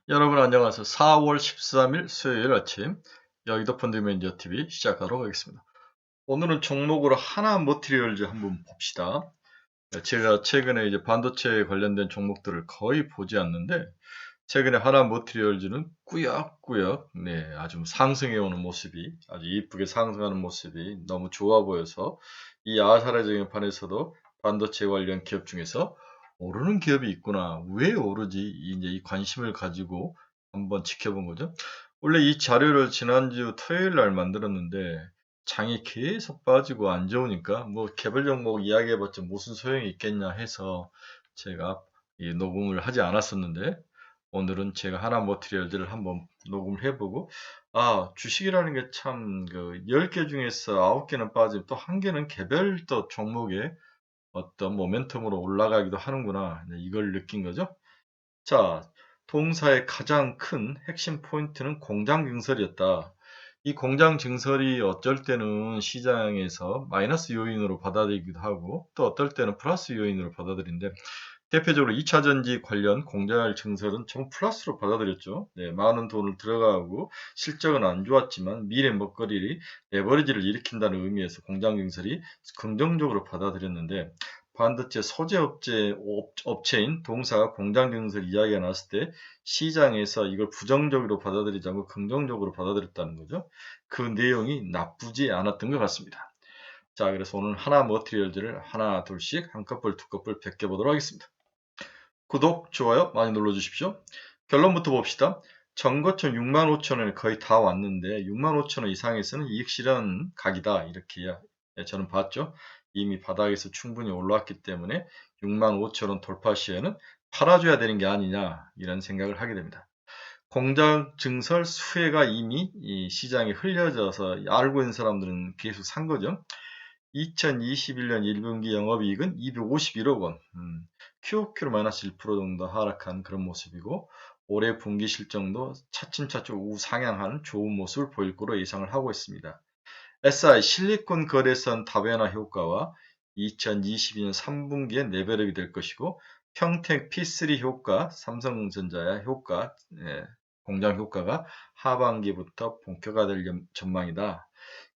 여러분 안녕하세요. 4월 13일 수요일 아침 여의도 펀드메이저 TV 시작하도록 하겠습니다. 오늘은 종목으로 하나 머티리얼즈 한번 봅시다. 제가 최근에 이제 반도체에 관련된 종목들을 거의 보지 않는데 최근에 하나 머티리얼즈는 꾸역꾸역 아주 상승해 오는 모습이 아주 이쁘게 상승하는 모습이 너무 좋아 보여서 이 아사라적인 판에서도 반도체 관련 기업 중에서 오르는 기업이 있구나. 왜 오르지? 이제 이 관심을 가지고 한번 지켜본 거죠. 원래 이 자료를 지난주 토요일 날 만들었는데 장이 계속 빠지고 안 좋으니까 뭐 개별 종목 이야기해봤자 무슨 소용이 있겠냐 해서 제가 이 녹음을 하지 않았었는데 오늘은 제가 하나 머티리얼즈를 한번 녹음을 해보고 주식이라는 게 참 그 10개 중에서 9개는 빠지면 또 1개는 개별 또 종목에 어떤 모멘텀으로 올라가기도 하는구나. 이걸 느낀 거죠. 자, 동사의 가장 큰 핵심 포인트는 공장 증설이었다. 이 공장 증설이 어쩔 때는 시장에서 마이너스 요인으로 받아들이기도 하고 또 어떨 때는 플러스 요인으로 받아들이는데 대표적으로 2차 전지 관련 공장 증설은 전부 플러스로 받아들였죠. 많은 돈을 들어가고 실적은 안 좋았지만 미래 먹거리 레버리지를 일으킨다는 의미에서 공장 증설이 긍정적으로 받아들였는데 반도체 소재 업체인 동사가 공장 증설 이야기가 나왔을 때 시장에서 이걸 부정적으로 받아들이지 않고 긍정적으로 받아들였다는 거죠. 그 내용이 나쁘지 않았던 것 같습니다. 자, 그래서 오늘 하나 머티리얼들을 하나 둘씩 한꺼풀 두꺼풀 벗겨보도록 하겠습니다. 구독, 좋아요 많이 눌러주십시오. 결론부터 봅시다. 전고점 65,000원에 거의 다 왔는데 65,000원 이상에서는 이익 실현 각이다 이렇게 저는 봤죠. 이미 바닥에서 충분히 올라왔기 때문에 65,000원 돌파 시에는 팔아줘야 되는 게 아니냐 이런 생각을 하게 됩니다. 공장 증설 수혜가 이미 이 시장에 흘려져서 알고 있는 사람들은 계속 산 거죠. 2021년 1분기 영업이익은 251억 원, QOQ로 마이너스 1% 정도 하락한 그런 모습이고 올해 분기 실적도 차츰차츰 우상향하는 좋은 모습을 보일 거로 예상을 하고 있습니다. SI 실리콘 거래선 다변화 효과와 2022년 3분기에 레벨업이 될 것이고 평택 P3 효과, 삼성전자의 효과, 공장 효과가 하반기부터 본격화될 전망이다.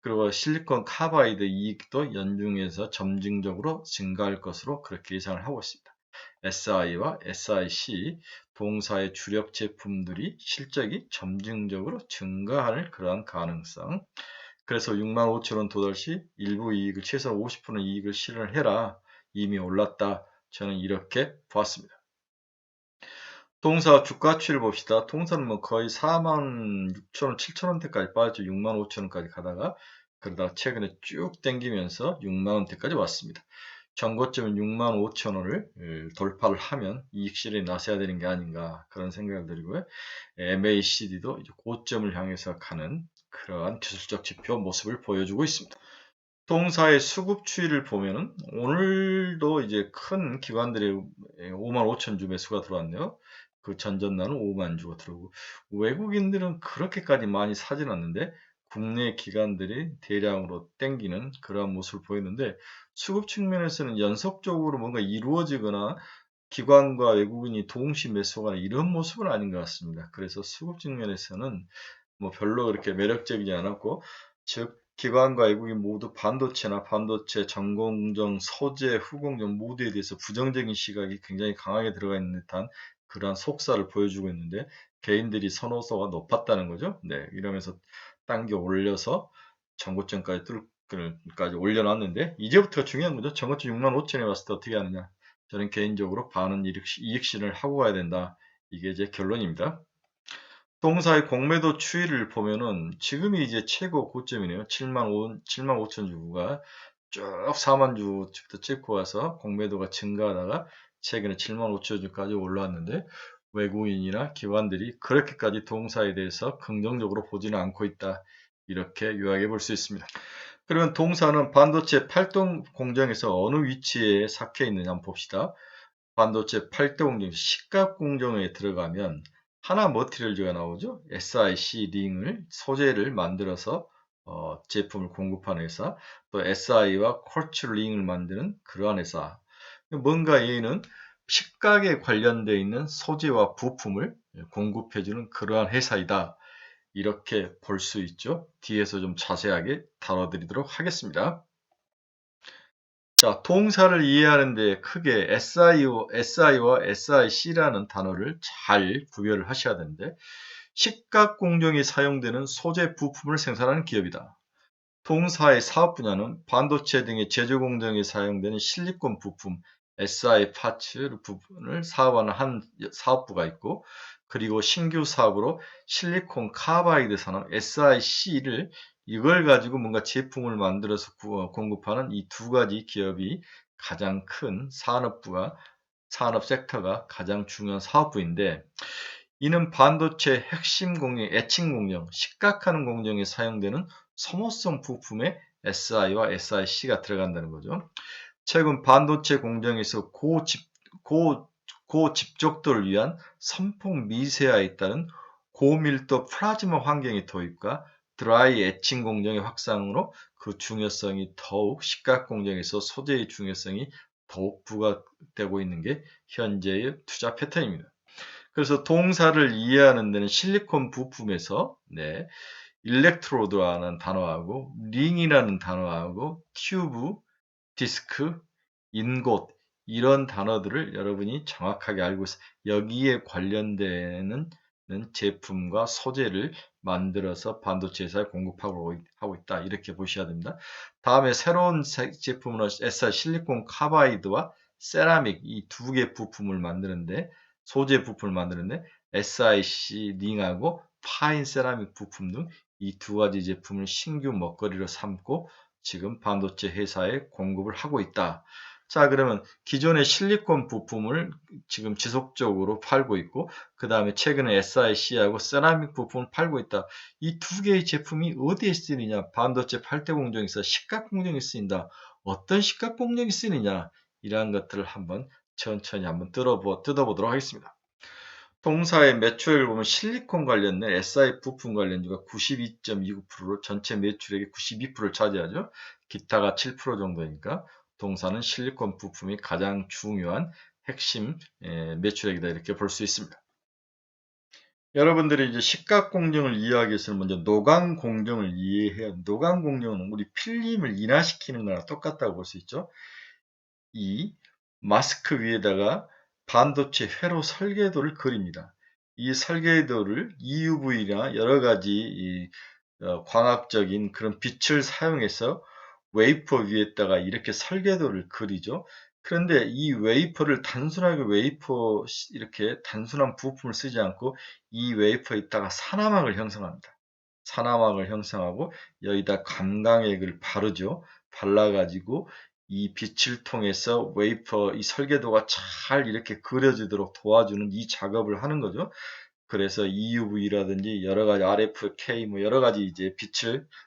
그리고 실리콘 카바이드 이익도 연중해서 점진적으로 증가할 것으로 그렇게 예상을 하고 있습니다. SI와 SIC 동사의 주력 제품들이 실적이 점진적으로 증가할 그러한 가능성. 그래서 65,000원 도달 시 일부 이익을 최소 50% 이익을 실현해라. 이미 올랐다. 저는 이렇게 보았습니다. 동사 주가치를 봅시다. 동사는 뭐 거의 46,000원, 7,000원대까지 빠졌죠. 65,000원까지 가다가 그러다가 최근에 쭉 땡기면서 6만원대까지 왔습니다. 전고점은 65,000원을 돌파를 하면 이익 실현이 나서야 되는 게 아닌가 그런 생각을 드리고요. MACD도 이제 고점을 향해서 가는 그러한 기술적 지표 모습을 보여주고 있습니다. 동사의 수급 추이를 보면은 오늘도 이제 큰 기관들의 55,000주 매수가 들어왔네요. 그 전전날은 5만 주가 들어오고 외국인들은 그렇게까지 많이 사진 않는데 국내 기관들이 대량으로 땡기는 그러한 모습을 보이는데 수급 측면에서는 연속적으로 뭔가 이루어지거나 기관과 외국인이 동시 매수하거나 이런 모습은 아닌 것 같습니다. 그래서 수급 측면에서는 뭐 별로 그렇게 매력적이지 않았고 즉 기관과 외국인 모두 반도체나 반도체 전공정, 소재, 후공정 모두에 대해서 부정적인 시각이 굉장히 강하게 들어가 있는 듯한 그러한 속사를 보여주고 있는데 개인들이 선호도가 높았다는 거죠. 이러면서 당겨 올려서 전고점까지 뚫기까지 올려놨는데 이제부터가 중요한 거죠. 전고점 65,000에 왔을 때 어떻게 하느냐. 저는 개인적으로 반은 이익 실현을 하고 가야 된다. 이게 제 결론입니다. 동사의 공매도 추이를 보면은 지금이 이제 최고 고점이네요. 7만 5천 주가 쭉 4만 주부터 찍고 와서 공매도가 증가하다가 최근에 7만 5천 주까지 올라왔는데 외국인이나 기관들이 그렇게까지 동사에 대해서 긍정적으로 보지는 않고 있다. 이렇게 요약해 볼 수 있습니다. 그러면 동사는 반도체 8동 공정에서 어느 위치에 삭혀 있느냐 한번 봅시다. 반도체 8대 공정, 식각 공정에 들어가면 하나 머티리얼즈가 나오죠. SiC 링을 소재를 만들어서 제품을 공급하는 회사, 또 SI와 쿼츠 링을 만드는 그러한 회사. 뭔가 얘는 식각에 관련되어 있는 소재와 부품을 공급해주는 그러한 회사이다. 이렇게 볼 수 있죠. 뒤에서 좀 자세하게 다뤄드리도록 하겠습니다. 자, 동사를 이해하는데 크게 SI와 SIC라는 단어를 잘 구별을 하셔야 되는데, 식각 공정이 사용되는 소재 부품을 생산하는 기업이다. 동사의 사업 분야는 반도체 등의 제조 공정에 사용되는 실리콘 부품 SI 파츠 부분을 사업하는 한 사업부가 있고, 그리고 신규 사업으로 실리콘 카바이드 산업 SIC를 이걸 가지고 뭔가 제품을 만들어서 공급하는 이 두 가지 기업이 가장 큰 산업 섹터가 가장 중요한 사업부인데, 이는 반도체 핵심 공정, 애칭 공정, 식각하는 공정에 사용되는 소모성 부품에 SI와 SIC가 들어간다는 거죠. 최근 반도체 공정에서 고집적도를 위한 선풍 미세화에 따른 고밀도 플라즈마 환경의 도입과 드라이 애칭 공정의 확산으로 그 중요성이 더욱 식각 공정에서 소재의 중요성이 더욱 부각되고 있는 게 현재의 투자 패턴입니다. 그래서 동사를 이해하는 데는 실리콘 부품에서 일렉트로드라는 단어하고 링이라는 단어하고 튜브, 디스크, 인곳 이런 단어들을 여러분이 정확하게 알고 있어요. 여기에 관련되는 제품과 소재를 만들어서 반도체 회사에 공급하고 있다. 이렇게 보셔야 됩니다. 다음에 새로운 제품으로 SI 실리콘 카바이드와 세라믹 이 두 개 부품을 만드는데 소재 부품을 만드는데 SIC 링하고 파인 세라믹 부품 등 이 두 가지 제품을 신규 먹거리로 삼고 지금 반도체 회사에 공급을 하고 있다. 자, 그러면 기존의 실리콘 부품을 지금 지속적으로 팔고 있고, 그 다음에 최근에 SIC하고 세라믹 부품을 팔고 있다. 이 두 개의 제품이 어디에 쓰이느냐? 반도체 8대 공정에서 식각 공정에 쓰인다. 어떤 식각 공정이 쓰이느냐? 이러한 것들을 천천히 뜯어보도록 하겠습니다. 동사의 매출액을 보면 실리콘 관련된 SI 부품 관련주가 92.29%로 전체 매출액의 92%를 차지하죠. 기타가 7% 정도니까 동사는 실리콘 부품이 가장 중요한 핵심 매출액이다 이렇게 볼 수 있습니다. 여러분들이 이제 식각 공정을 이해하기 위해서는 먼저 노광 공정을 이해해야 합니다. 노광 공정은 우리 필름을 인화시키는 거랑 똑같다고 볼 수 있죠. 이 마스크 위에다가 반도체 회로 설계도를 그립니다. 이 설계도를 EUV나 여러 가지 광학적인 그런 빛을 사용해서 웨이퍼 위에다가 이렇게 설계도를 그리죠. 그런데 이 웨이퍼를 단순하게 이렇게 단순한 부품을 쓰지 않고 이 웨이퍼에다가 산화막을 형성합니다. 산화막을 형성하고 여기다 감광액을 바르죠. 발라가지고 이 빛을 통해서 이 설계도가 잘 이렇게 그려지도록 도와주는 이 작업을 하는 거죠. 그래서 EUV라든지 여러 가지 RFK 뭐 여러 가지 이제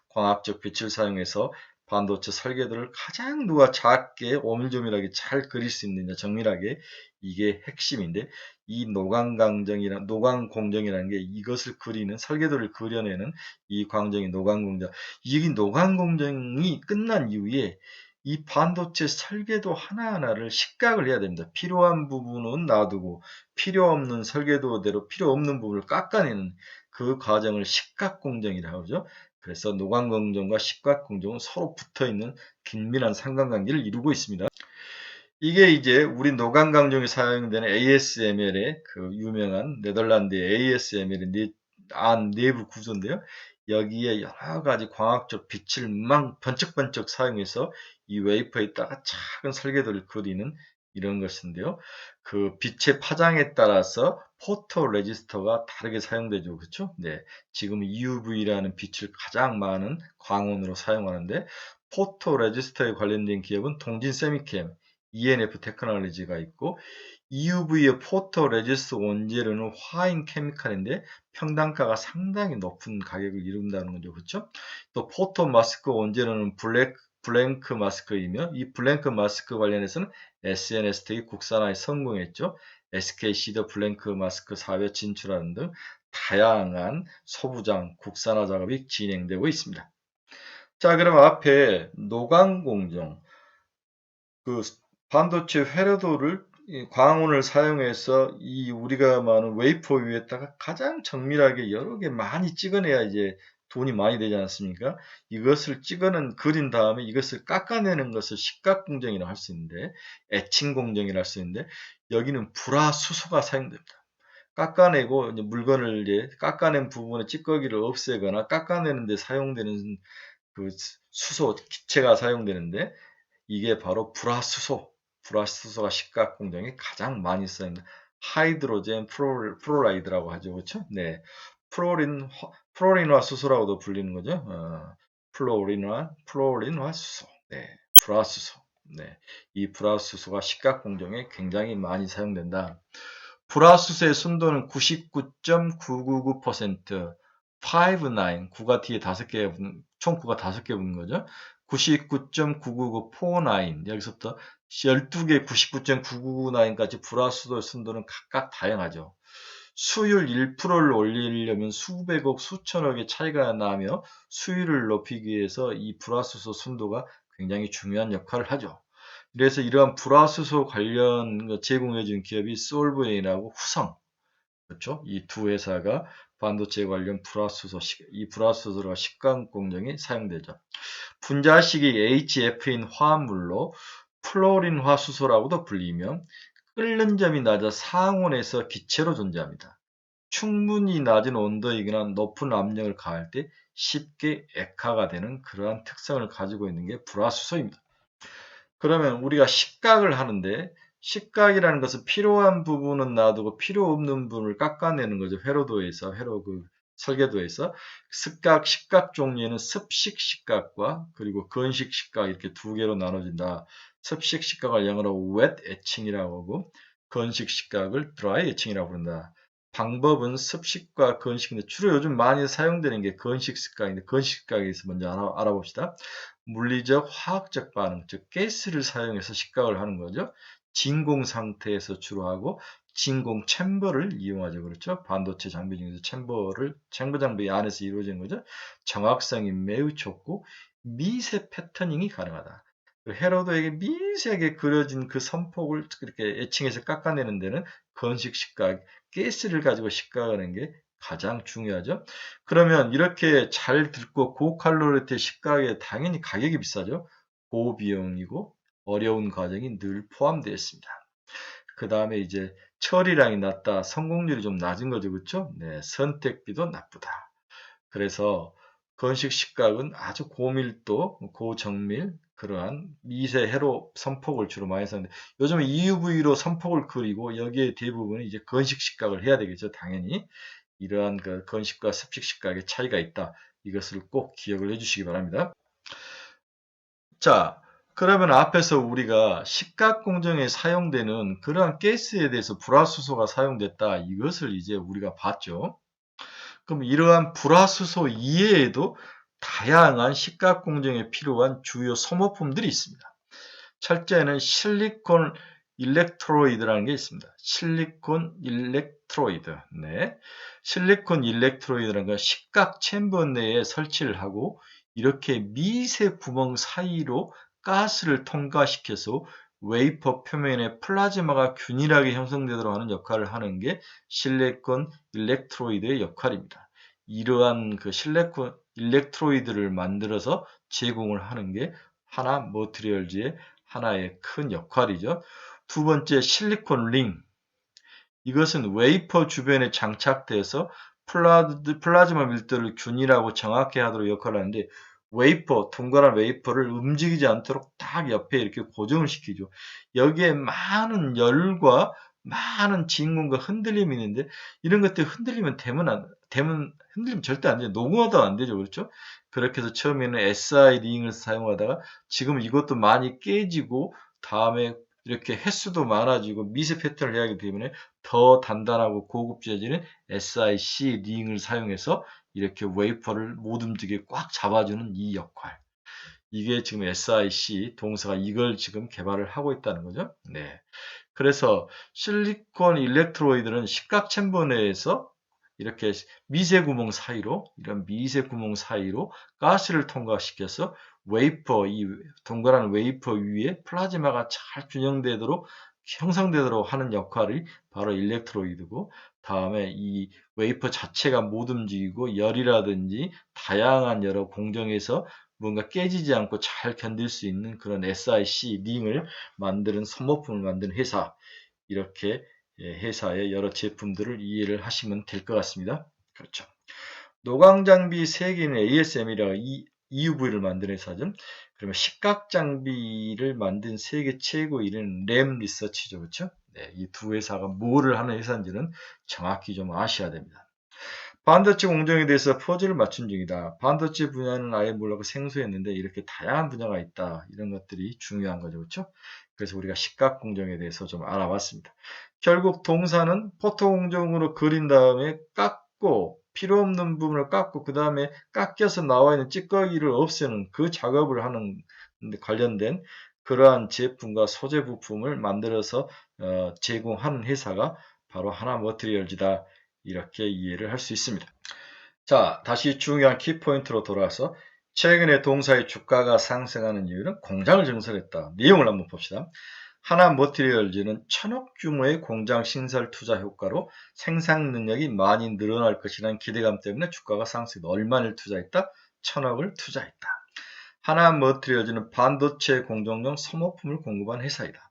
광학적 빛을 사용해서 반도체 설계도를 가장 누가 작게 오밀조밀하게 잘 그릴 수 있느냐 정밀하게 이게 핵심인데 이 노광 공정이라는 게 이것을 그리는 설계도를 그려내는 이 광정이 노광 공정. 이 노광 공정이 끝난 이후에 이 반도체 설계도 하나하나를 식각을 해야 됩니다. 필요한 부분은 놔두고 필요 없는 설계도대로 필요 없는 부분을 깎아내는 그 과정을 식각 공정이라고 하죠. 그래서 노광 공정과 식각 공정은 서로 붙어 있는 긴밀한 상관관계를 이루고 있습니다. 이게 이제 우리 노광 공정에 사용되는 ASML의 그 유명한 네덜란드의 ASML의 내부 구조인데요. 여기에 여러 가지 광학적 빛을 막 번쩍번쩍 사용해서 이 웨이퍼에다가 작은 설계도를 그리는 이런 것인데요. 그 빛의 파장에 따라서 포토 레지스터가 다르게 사용되죠. 그렇죠? 네. 지금 EUV라는 빛을 가장 많은 광원으로 사용하는데 포토 레지스터에 관련된 기업은 동진 세미캠, ENF 테크놀로지가 있고 EUV의 포토 레지스터 원재료는 화인 케미칼인데 평단가가 상당히 높은 가격을 이룬다는 거죠. 그렇죠? 또 포토 마스크 원재료는 블랭크 마스크이며 이 블랭크 마스크 관련해서는 SNS텍이 국산화에 성공했죠. SKC도 블랭크 마스크 사업에 진출하는 등 다양한 소부장 국산화 작업이 진행되고 있습니다. 자, 그럼 앞에 노광 공정 그 반도체 회로도를 이 광원을 사용해서 이 우리가 말하는 웨이퍼 위에다가 가장 정밀하게 여러 개 많이 찍어내야 이제 돈이 많이 되지 않습니까? 이것을 그린 다음에 이것을 깎아내는 것을 식각 공정이라 할 수 있는데, 에칭 공정이라 할 수 있는데, 여기는 불화수소가 사용됩니다. 깎아내고 이제 물건을 이제 깎아낸 부분의 찌꺼기를 없애거나 깎아내는 데 사용되는 그 수소 기체가 사용되는데, 이게 바로 불화수소가 식각 공정에 가장 많이 쓰이는 하이드로젠 플로라이드라고 하죠. 그렇죠? 네. 플로린화 수소라고도 불리는 거죠. 플로린화 수소. 네. 불화수소. 네. 이 불화수소가 식각 공정에 굉장히 많이 사용된다. 불화수소의 순도는 99.999%, 9가 뒤에 5개, 총 9가 5개 붙는 거죠. 99.99949, 여기서부터 12개 99.999까지 불화수소의 순도는 각각 다양하죠. 수율 1%를 올리려면 수백억, 수천억의 차이가 나며 수율을 높이기 위해서 이 불화수소 순도가 굉장히 중요한 역할을 하죠. 그래서 이러한 불화수소 관련 제공해준 기업이 솔브웨이라고 후성, 그렇죠? 이 두 회사가 반도체 관련 이 불화수소가 식각 공정에 사용되죠. 분자식이 HF인 화합물로 플로린화수소라고도 불리며 끓는 점이 낮아 상온에서 기체로 존재합니다. 충분히 낮은 온도이거나 높은 압력을 가할 때 쉽게 액화가 되는 그러한 특성을 가지고 있는 게 불화수소입니다. 그러면 우리가 식각을 하는데, 식각이라는 것은 필요한 부분은 놔두고 필요 없는 부분을 깎아내는 거죠. 회로 설계도에서 식각 종류에는 습식 식각과 그리고 건식 식각 이렇게 두 개로 나눠진다. 습식 식각을 영어로 wet etching이라고 하고, 건식 식각을 dry etching이라고 부른다. 방법은 습식과 건식인데 주로 요즘 많이 사용되는 게 건식 식각인데, 건식 식각에 대해서 먼저 알아봅시다. 물리적, 화학적 반응, 즉 가스를 사용해서 식각을 하는 거죠. 진공 상태에서 주로 하고, 진공 챔버를 이용하죠. 그렇죠? 반도체 장비 중에서 챔버 장비 안에서 이루어지는 거죠. 정확성이 매우 좋고 미세 패터닝이 가능하다. 헤로도에게 미세하게 그려진 그 선폭을 그렇게 애칭해서 깎아내는 데는 건식 식각, 가스를 가지고 식각하는 게 가장 중요하죠. 그러면 이렇게 잘 듣고 고칼로리 식각에 당연히 가격이 비싸죠. 고비용이고 어려운 과정이 늘 포함되어 있습니다. 그 다음에 이제 처리량이 낮다, 성공률이 좀 낮은 거죠. 그렇죠? 네, 선택비도 나쁘다. 그래서 건식 식각은 아주 고밀도, 고정밀, 그러한 미세 회로 선폭을 주로 많이 쓰는데, 요즘은 EUV로 선폭을 그리고 여기에 대부분이 이제 건식 식각을 해야 되겠죠. 당연히. 이러한 그 건식과 습식 식각의 차이가 있다. 이것을 꼭 기억을 해주시기 바랍니다. 자, 그러면 앞에서 우리가 식각 공정에 사용되는 그러한 가스에 대해서 불화수소가 사용됐다. 이것을 이제 우리가 봤죠. 그럼 이러한 불화수소 이외에도 다양한 식각 공정에 필요한 주요 소모품들이 있습니다. 첫째는 실리콘 일렉트로이드라는 게 있습니다. 실리콘 일렉트로이드. 네. 실리콘 일렉트로이드라는 건 식각 챔버 내에 설치를 하고 이렇게 미세 구멍 사이로 가스를 통과시켜서 웨이퍼 표면에 플라즈마가 균일하게 형성되도록 하는 역할을 하는 게 실리콘 일렉트로이드의 역할입니다. 이러한 그 실리콘 일렉트로이드를 만들어서 제공을 하는 게 하나 머티리얼즈의 하나의 큰 역할이죠. 두 번째 실리콘 링. 이것은 웨이퍼 주변에 장착돼서 플라즈마 밀도를 균일하고 정확히 하도록 역할을 하는데, 동그란 웨이퍼를 움직이지 않도록 딱 옆에 이렇게 고정을 시키죠. 여기에 많은 열과 많은 진공과 흔들림이 있는데, 이런 것들 흔들리면 흔들리면 절대 안 돼요. 녹음하도 안 되죠. 그렇죠? 그렇게 해서 처음에는 SI 링을 사용하다가 지금 이것도 많이 깨지고 다음에 이렇게 횟수도 많아지고 미세 패턴을 해야 하기 때문에 더 단단하고 고급져지는 SiC 링을 사용해서 이렇게 웨이퍼를 못 움직이게 꽉 잡아주는 이 역할. 이게 지금 SiC 동사가 이걸 지금 개발을 하고 있다는 거죠. 네. 그래서 실리콘 일렉트로이드는 식각 챔버 내에서 이렇게 이런 미세 구멍 사이로 가스를 통과시켜서 이 동그란 웨이퍼 위에 플라즈마가 잘 균형되도록 형성되도록 하는 역할이 바로 일렉트로이드고, 다음에 이 웨이퍼 자체가 못 움직이고 열이라든지 다양한 여러 공정에서 뭔가 깨지지 않고 잘 견딜 수 있는 그런 SiC 링을 만드는 소모품을 만드는 회사, 이렇게 회사의 여러 제품들을 이해를 하시면 될 것 같습니다. 그렇죠. 노광장비 세계는 ASM이라고 EUV를 만든 회사죠. 그러면 식각장비를 만든 세계 최고 1위는 램 리서치죠. 그렇죠? 네, 이 두 회사가 뭐를 하는 회사인지는 정확히 좀 아셔야 됩니다. 반도체 공정에 대해서 퍼즐을 맞춘 중이다. 반도체 분야는 아예 몰라고 생소했는데 이렇게 다양한 분야가 있다. 이런 것들이 중요한 거죠. 그렇죠? 그래서 우리가 식각 공정에 대해서 좀 알아봤습니다. 결국 동사는 포토 공정으로 그린 다음에 깎고 필요 없는 부분을 깎고 그 다음에 깎여서 나와 있는 찌꺼기를 없애는 그 작업을 하는 데 관련된 그러한 제품과 소재 부품을 만들어서 제공하는 회사가 바로 하나머티리얼즈다. 이렇게 이해를 할 수 있습니다. 자, 다시 중요한 키포인트로 돌아와서 최근에 동사의 주가가 상승하는 이유는 공장을 증설했다. 내용을 한번 봅시다. 하나머티리얼즈는 1000억 규모의 공장 신설 투자 효과로 생산 능력이 많이 늘어날 것이라는 기대감 때문에 주가가 상승했다. 얼마를 투자했다? 1000억을 투자했다. 하나머티리얼즈는 반도체 공정용 소모품을 공급한 회사이다.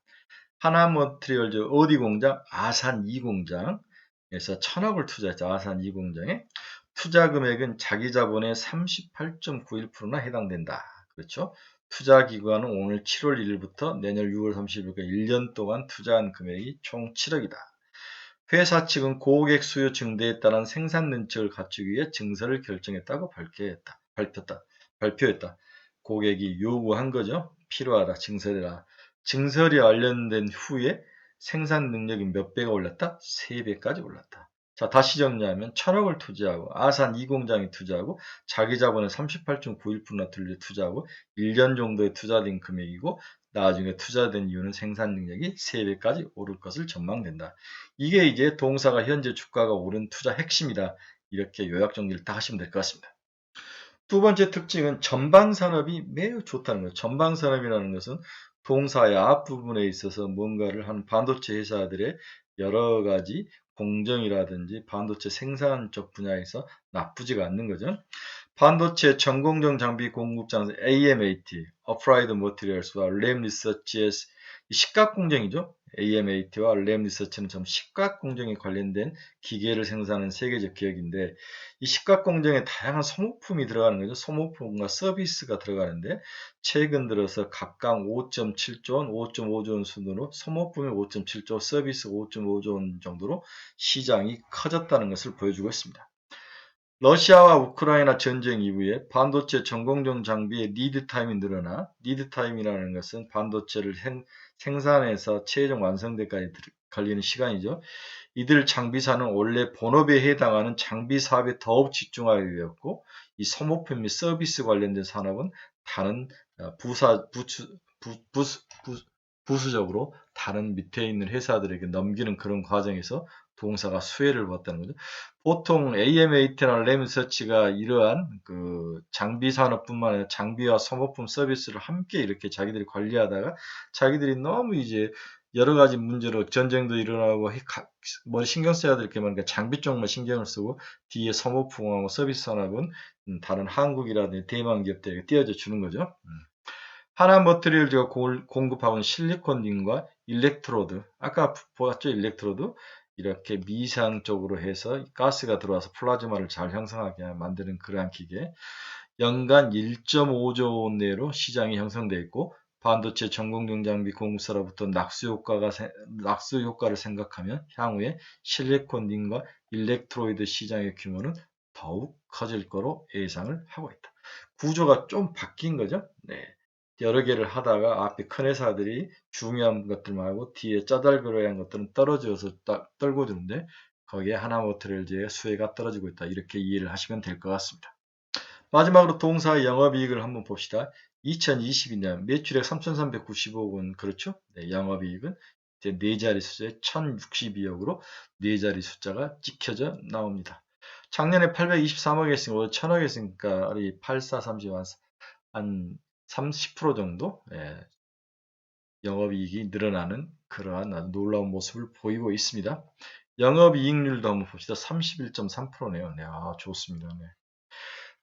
하나머티리얼즈 어디 공장? 아산 2공장에서 1000억을 투자했죠. 아산 2공장에. 투자 금액은 자기 자본의 38.91%나 해당된다. 그렇죠? 투자 기간은 오늘 7월 1일부터 내년 6월 30일까지 1년 동안 투자한 금액이 총 7억이다. 회사 측은 고객 수요 증대에 따른 생산 능력을 갖추기 위해 증설을 결정했다고 발표했다. 고객이 요구한 거죠. 필요하다. 증설해라. 증설이 완료된 후에 생산 능력이 몇 배가 올랐다? 3배까지 올랐다. 자, 다시 정리하면 1000억을 투자하고 아산 2공장에 투자하고 자기 자본의 38.91%나 투자하고 1년 정도에 투자된 금액이고 나중에 투자된 이유는 생산 능력이 3배까지 오를 것을 전망된다. 이게 이제 동사가 현재 주가가 오른 투자 핵심이다. 이렇게 요약 정리를 딱 하시면 될 것 같습니다. 두 번째 특징은 전방산업이 매우 좋다는 거예요. 전방산업이라는 것은 동사의 앞부분에 있어서 뭔가를 하는 반도체 회사들의 여러 가지 공정이라든지 반도체 생산 쪽 분야에서 나쁘지가 않는 거죠. 반도체 전공정 장비 공급장 AMAT, Applied Materials와 램 리서치의 식각 공정이죠. AMAT와 램 리서치는 좀 식각 공정에 관련된 기계를 생산하는 세계적 기업인데 이 식각 공정에 다양한 소모품이 들어가는 거죠. 소모품과 서비스가 들어가는데 최근 들어서 각각 5.7조 원, 5.5조 원 수준으로 소모품이 5.7조, 서비스 5.5조 원 정도로 시장이 커졌다는 것을 보여주고 있습니다. 러시아와 우크라이나 전쟁 이후에 반도체 전공정 장비의 리드 타임이 늘어나 리드 타임이라는 것은 반도체를 생산해서 최종 완성되기까지 걸리는 시간이죠. 이들 장비사는 원래 본업에 해당하는 장비 사업에 더욱 집중하게 되었고 이 소모품 및 서비스 관련된 산업은 다른 부수적으로 다른 밑에 있는 회사들에게 넘기는 그런 과정에서 동사가 수혜를 봤다는 거죠. 보통 AMAT나 램서치가 이러한 그 장비 산업뿐만 아니라 장비와 소모품 서비스를 함께 이렇게 자기들이 관리하다가 자기들이 너무 이제 여러 가지 문제로 전쟁도 일어나고 뭐 신경 써야 될 게 많으니까 장비 쪽만 신경을 쓰고 뒤에 소모품하고 서비스 산업은 다른 한국이라든지 대만 기업들에게 띄워져 주는 거죠. 하나머티리얼즈가 공급하고 있는 실리콘과 일렉트로드, 아까 보았죠? 일렉트로드 이렇게 미상적으로 해서 가스가 들어와서 플라즈마를 잘 형성하게 만드는 그러한 기계, 연간 1.5조 원 내로 시장이 형성되어 있고 반도체 전공정 장비 공급사로부터 낙수 효과를 생각하면 향후에 실리콘과 일렉트로이드 시장의 규모는 더욱 커질 거로 예상을 하고 있다. 구조가 좀 바뀐 거죠. 네. 여러 개를 하다가 앞에 큰 회사들이 중요한 것들만 하고 뒤에 짜잘거려한 것들은 떨어져서 떨고 드는데 거기에 하나머티리얼즈의 수혜가 떨어지고 있다. 이렇게 이해를 하시면 될 것 같습니다. 마지막으로 동사의 영업이익을 한번 봅시다. 2022년 매출액 3,395억 원 그렇죠? 네, 영업이익은 이제 네 자리 숫자에 1,062억으로 네 자리 숫자가 찍혀져 나옵니다. 작년에 823억 했으니까 1,000억 했으니까 8430, 한 30% 정도 영업이익이 늘어나는 그러한 아주 놀라운 모습을 보이고 있습니다. 영업이익률도 한번 봅시다. 31.3%네요. 네, 좋습니다. 네.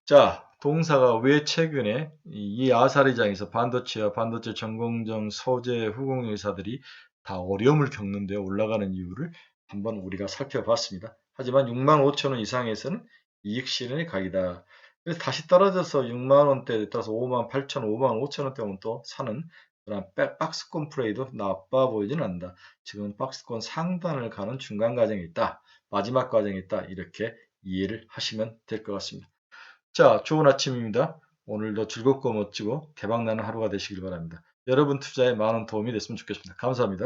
자, 동사가 왜 최근에 이 아사리장에서 반도체와 반도체 전공정 소재 후공 회사들이 다 어려움을 겪는데 올라가는 이유를 한번 우리가 살펴봤습니다. 하지만 65,000원 이상에서는 이익 실현의 각이다. 그래서 다시 떨어져서 6만 원대 따라서 5만 8천, 5만 5천 원대 오면 또 사는 그런 박스권 플레이도 나빠 보이지는 않는다. 지금 박스권 상단을 가는 중간 과정이 있다. 마지막 과정이 있다. 이렇게 이해를 하시면 될 것 같습니다. 자, 좋은 아침입니다. 오늘도 즐겁고 멋지고 대박나는 하루가 되시길 바랍니다. 여러분 투자에 많은 도움이 됐으면 좋겠습니다. 감사합니다.